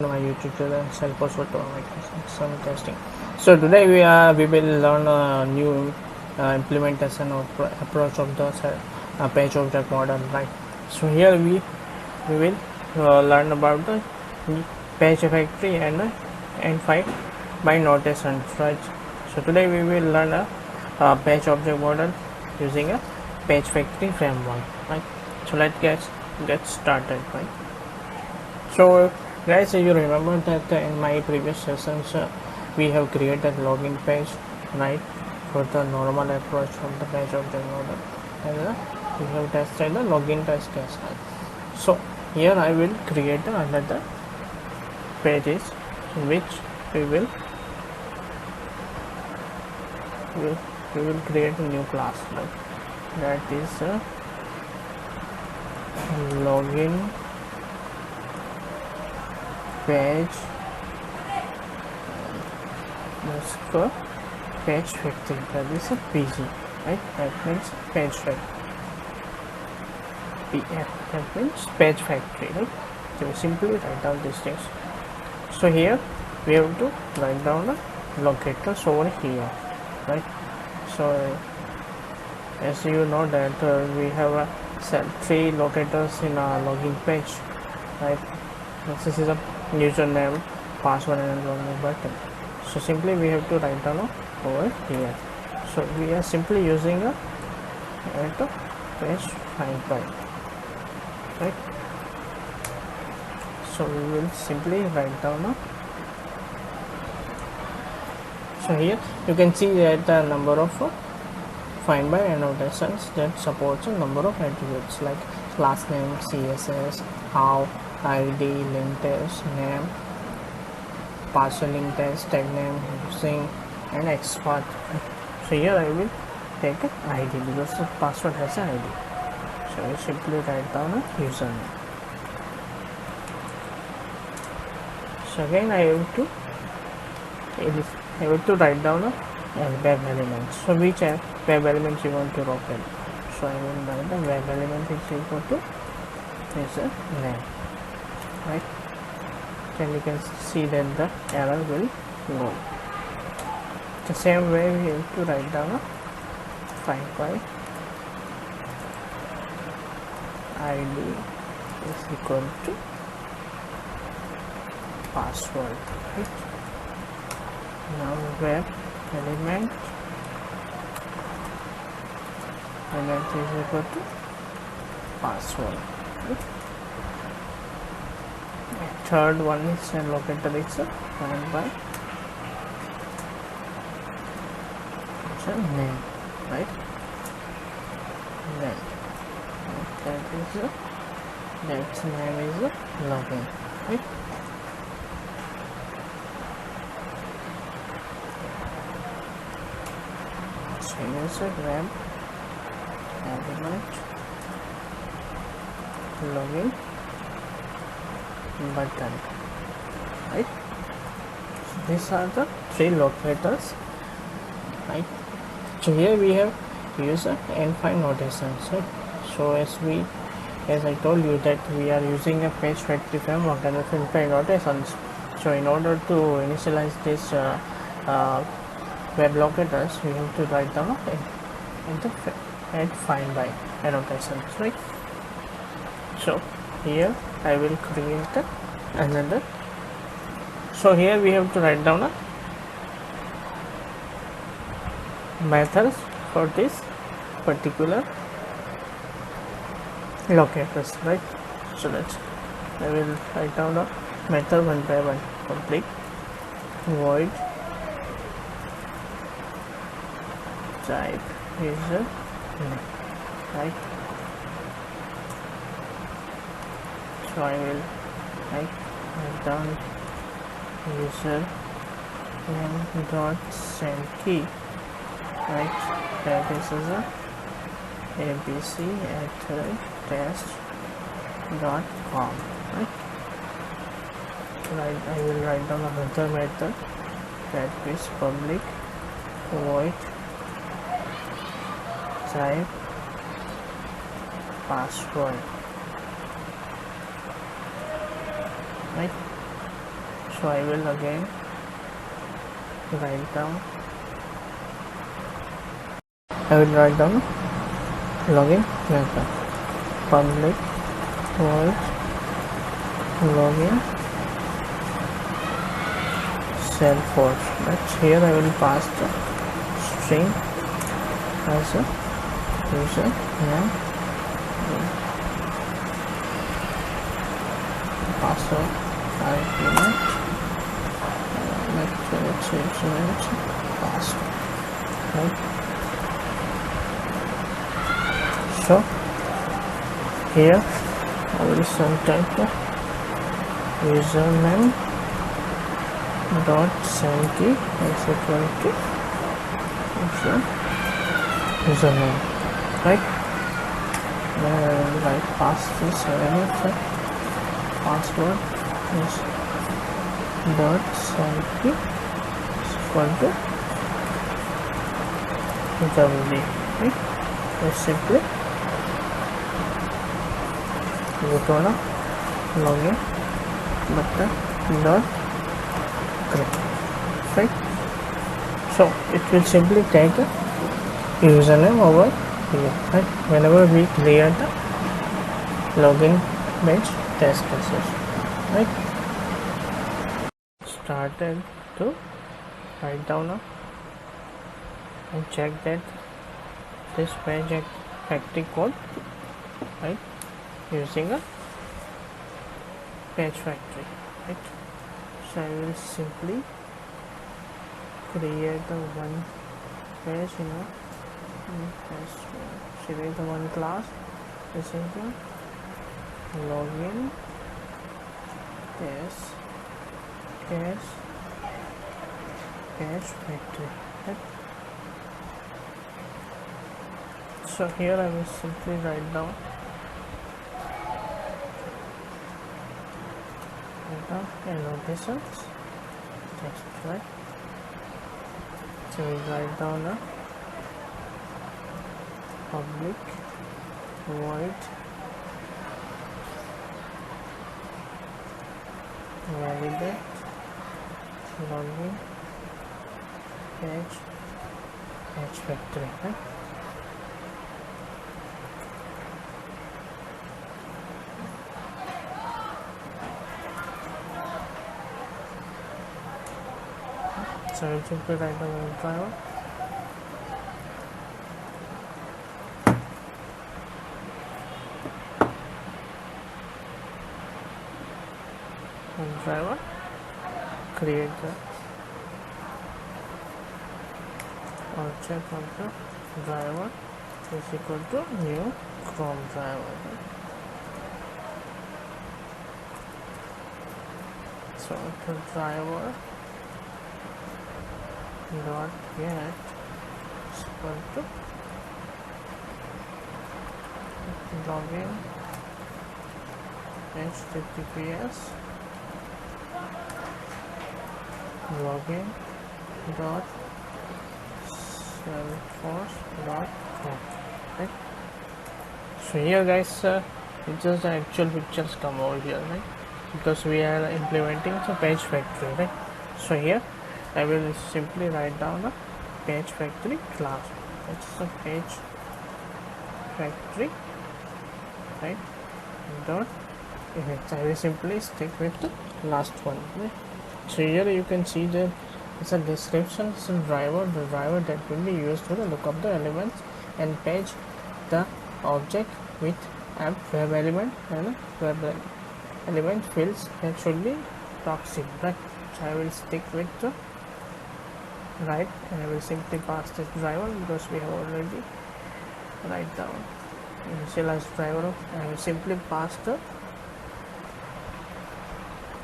My YouTube channel self password to some testing. So today we will learn a new implementation of approach of the page object model, right? So here we will learn about the page factory and find by notations, right? So today we will learn a page object model using a page factory framework, right? So let's get started, right? So guys, you remember that in my previous sessions we have created login page, right, for the normal approach of the page object model, and we have tested the login test case. So here I will create another pages in which we will create a new class, right? That is login page underscore page factory. That is a PG, right? That means page factory. PF, that means page factory, right? So we simply write down these things. So here we have to write down the locators over here, right? So as you know that we have three locators in our login page, right? This is a username, password, and login button. So simply we have to write down over here. So we are simply using a page find by, right? So we will simply write down so here you can see that the number of find by annotations that supports a number of attributes like class name, CSS, how, ID, link test, name, partial link test, tag name, using, and expert. So here I will take an ID because the password has an ID. So I simply write down a username. So again I have to write down a web element. So which web element you want to locate? So I will write the web element is equal to is a name, right? Then you can see that the error will go. The same way we have to write down a find by ID is equal to password, right? Now web element is equal to password, right? Third one is a locator is a find by name, right? Name, that name is a login, right? So here's a web element login button, right? So these are the three locators, right? So here we have used and find notations, right? So as I told you that we are using a page factory framework and find notations. So in order to initialize this web locators, we have to write down and find by annotations, right? So here I will create another. So here we have to write down a methods for this particular locators, right? So I will write down a method one by one. Complete void type user name, right? So I will write down user name dot send key, right? That is a abc @test.com, right? I will write down another method that is public void type password, right? So I will again write down login method public void login Salesforce. But here I will pass the string as a user name, password I implement password, right? So here I will type the username dot send key is equal to username, right? Then I will write pass this password is dot send key is equal to wd, right? Just simply go to the login button dot create, right? So it will simply take a username over here, right? Whenever we create the login page test cases, right? Started to write down and check that this page factory code, right, using a page factory, right? So I will simply create the one page, select the one class, this is the login test page factory, right? So here I will simply write down annotations text, right? So we write down a public void validate login page factory, right? So I will simply write down one driver create the object of the driver is equal to new Chrome driver, right? So the driver dot get is equal to login https login dot salesforce.com, right? So here guys, it's just the actual pictures come over here, right? Because we are implementing the page factory, right? So here I will simply write down a page factory class. It's a page factory, right? Dot image. I will simply stick with the last one, right? So here you can see that it's a description, it's a driver, the driver that will be used to look up the elements and page the object with app web element and web element fields that should be proxy, right? So I will stick with the right and I will simply pass this driver because we have already write down initialize driver. I will simply pass the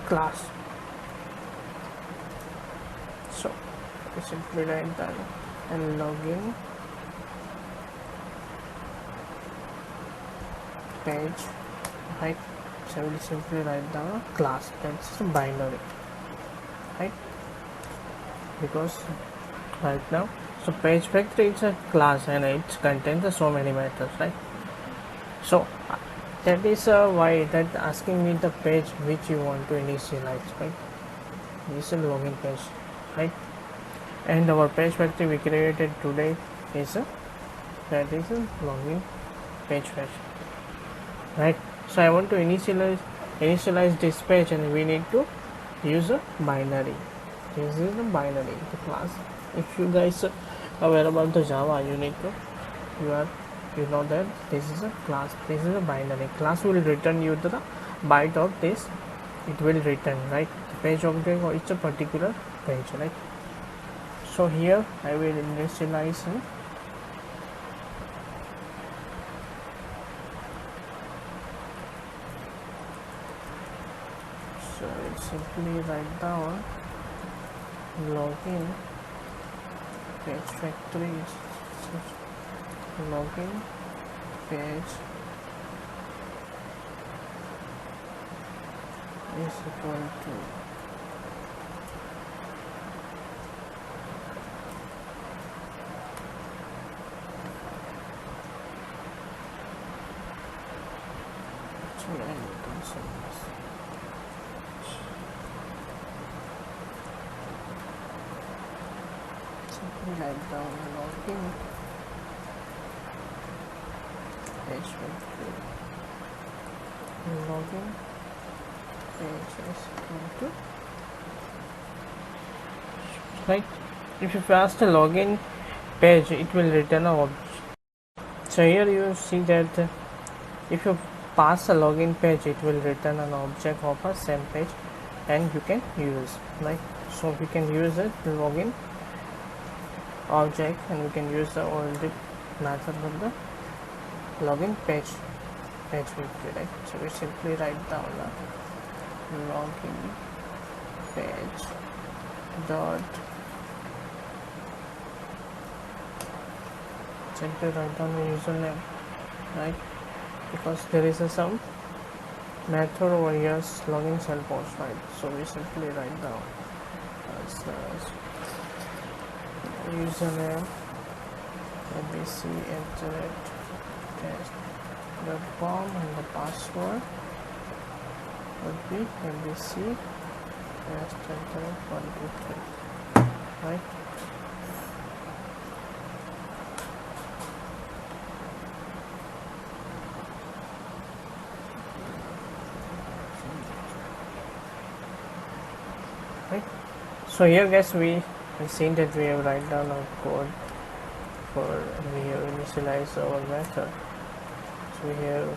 class. So we simply write that and login page, right? So I will simply write down a class that's a binary, right? Because right now, so page factory is a class and it contains so many methods, right? So that is why that asking me the page which you want to initialize, right? this is a login page, right? And our page factory we created today is a login page, right? So I want to initialize this page, and we need to use a binary. This is a binary, the class. If you guys are aware about the Java, you know that this is a class. This is a binary. Class will return you the byte of this. It will return, right, the page object, or it's a particular page, right? So here I will initialize so it's simply write down login page factory login page is equal to simply write down login page factory login page is equal to, right? If you pass the login page, it will return a object. So here you see that if you pass a login page, it will return an object of a same page, and you can use, right? So we can use a login object, and we can use the old method of the login page factory, right? So we simply write down the login page dot simply write down the username, right? Because there is some method over here login shell post, right? So we simply write down as username abc@test.com, and the password would be abc@123, right? Right. So here guys, we have seen that we have write down our code for we have initialized our method. So we have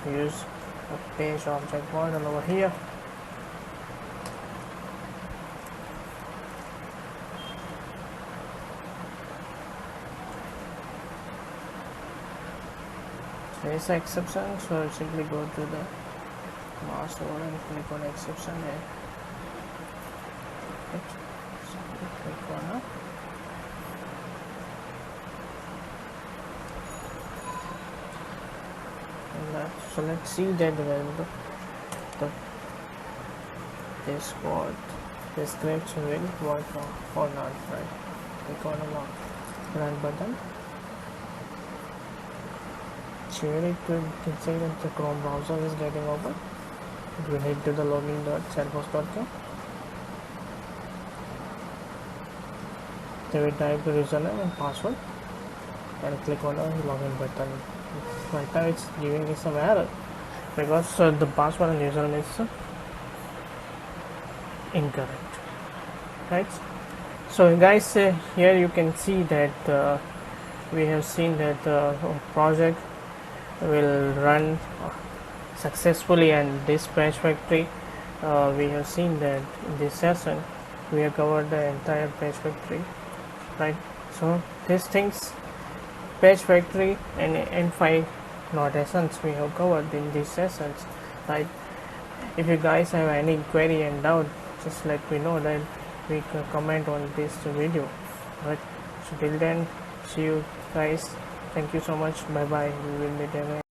used a page object model over here. There is an exception, so simply go to the mouse over and click on exception and click on so let's see that when this code description will work or not, right? Click on the run button. Here it will say that the Chrome browser is getting open. It will head to the login.salesforce.com. They will type the username and password and click on the login button. Right now it's giving me some error because the password and username is incorrect, right? So guys, here you can see that we have seen that project will run successfully, and this page factory we have seen that in this session we have covered the entire page factory, right? So these things, page factory and n5 notations, we have covered in these sessions, right? If you guys have any query and doubt, just let me know, that we can comment on this video, right? So till then, see you guys, thank you so much, bye bye, we will meet again.